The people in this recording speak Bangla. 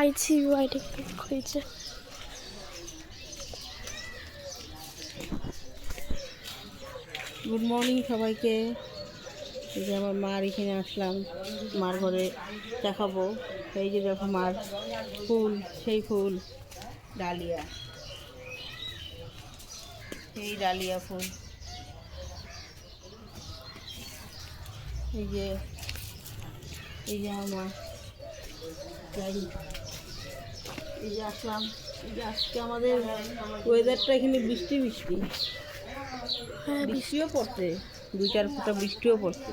ICU ক্লিক হয়েছে। গুড মর্নিং সবাইকে। এই যে আমার মার এখানে আসলাম, মার ঘরে দেখাবো। এই যে দেখো মার ফুল, সেই ফুল ডালিয়া, সেই ডালিয়া ফুল। এই যে আমার মা, এই যে আসলাম। এই যে আজকে আমাদের ওয়েদারটা এখানে বৃষ্টি বৃষ্টি, বৃষ্টিও পড়ছে, 2-4 ফোঁটা বৃষ্টিও পড়ছে।